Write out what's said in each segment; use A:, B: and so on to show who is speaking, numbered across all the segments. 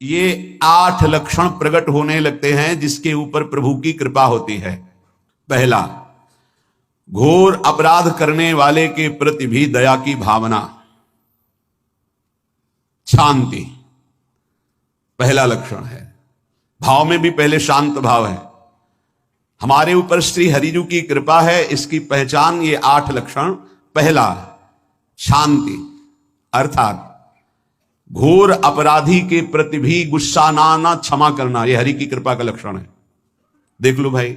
A: ये 8 लक्षण प्रकट होने लगते हैं जिसके ऊपर प्रभु की कृपा होती है। पहला, घोर अपराध करने वाले के प्रति भी दया की भावना, शांति पहला लक्षण है। भाव में भी पहले शांत भाव है। हमारे ऊपर श्री हरिजू की कृपा है, इसकी पहचान ये 8 लक्षण। पहला, शांति, अर्थात घोर अपराधी के प्रति भी गुस्सा ना आना, क्षमा करना, यह हरि की कृपा का लक्षण है। देख लो भाई,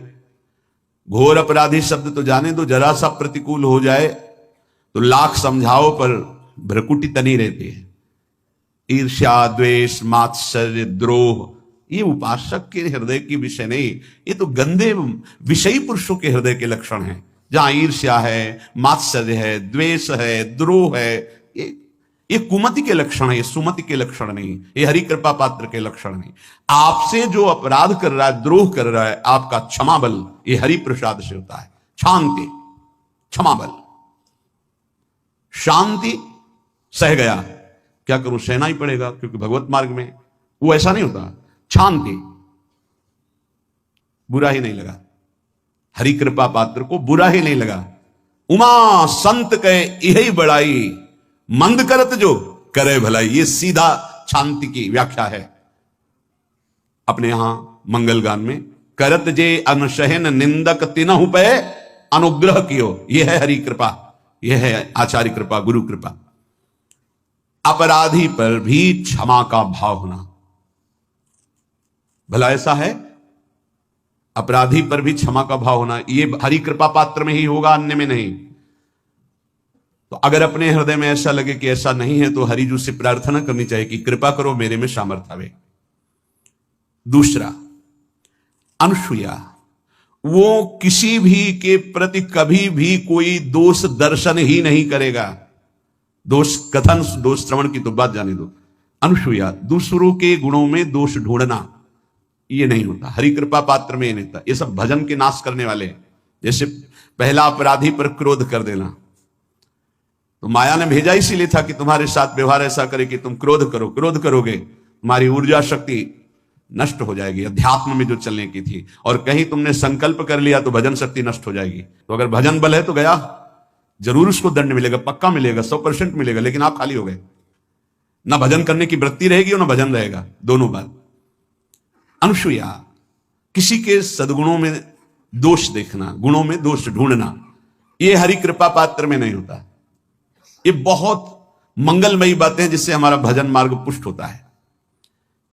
A: घोर अपराधी शब्द तो जाने दो, जरा सा प्रतिकूल हो जाए तो लाख समझाओ पर भ्रकुटी तनी रहती है। ईर्ष्या, द्वेष, मात्सर्य, द्रोह, ये उपासक के हृदय की विषय नहीं, ये तो गंदे विषयी पुरुषों के हृदय के लक्षण हैं। जहां ईर्ष्या है, मात्सर्य है, द्वेष है, द्रोह है, ये कुमति के लक्षण है, ये सुमति के लक्षण नहीं, ये हरि कृपा पात्र के लक्षण नहीं। आपसे जो अपराध कर रहा है, द्रोह कर रहा है, आपका क्षमा बल ये हरि प्रसाद से होता है। शांति, क्षमा बल, शांति, सह गया, क्या करूं, सहना ही पड़ेगा क्योंकि भगवत मार्ग में वो ऐसा नहीं होता। शांति, बुरा ही नहीं लगा, हरि कृपा पात्र को बुरा ही नहीं लगा। उमा संत कहे यही बड़ाई, मंद करत जो करे भलाई, ये सीधा शांति की व्याख्या है। अपने यहां मंगल गान में, करत जे अनुशहन निंदक तिनहु पे अनुग्रह कियो, यह है हरि कृपा, यह है आचार्य कृपा, गुरु कृपा। अपराधी पर भी क्षमा का भाव होना, भला ऐसा है, अपराधी पर भी क्षमा का भाव होना, यह हरि कृपा पात्र में ही होगा, अन्य में नहीं। तो अगर अपने हृदय में ऐसा लगे कि ऐसा नहीं है, तो हरिजू से प्रार्थना करनी चाहिए कि कृपा करो, मेरे में सामर्थ्य आवे। दूसरा, अनुसूया, वो किसी भी के प्रति कभी भी कोई दोष दर्शन ही नहीं करेगा। दोष कथन, दोष श्रवण की तो बात जाने दो। अनुसूया, दूसरों के गुणों में दोष ढूंढना, ये नहीं होता। हरि कृपा पात्र में ये नहीं होता। ये सब भजन के नाश करने वाले हैं। जैसे पहला अपराधी पर क्रोध कर देना, तो माया ने भेजा इसीलिए था कि तुम्हारे साथ व्यवहार ऐसा करे कि तुम क्रोध करो, क्रोध करोगे तुम्हारी ऊर्जा शक्ति नष्ट हो जाएगी, अध्यात्म में जो चलने की थी। और कहीं तुमने संकल्प कर लिया तो भजन शक्ति नष्ट हो जाएगी। तो अगर भजन बल है तो गया, जरूर उसको दंड मिलेगा, पक्का मिलेगा, 100% मिलेगा, लेकिन आप खाली हो गए। ना भजन करने की वृत्ति रहेगी और ना भजन रहेगा, दोनों बात। अनुसूया, किसी के सद्गुणों में दोष देखना, गुणों में दोष ढूंढना, यह हरि कृपा पात्र में नहीं होता। ये बहुत मंगलमयी बातें हैं जिससे हमारा भजन मार्ग पुष्ट होता है।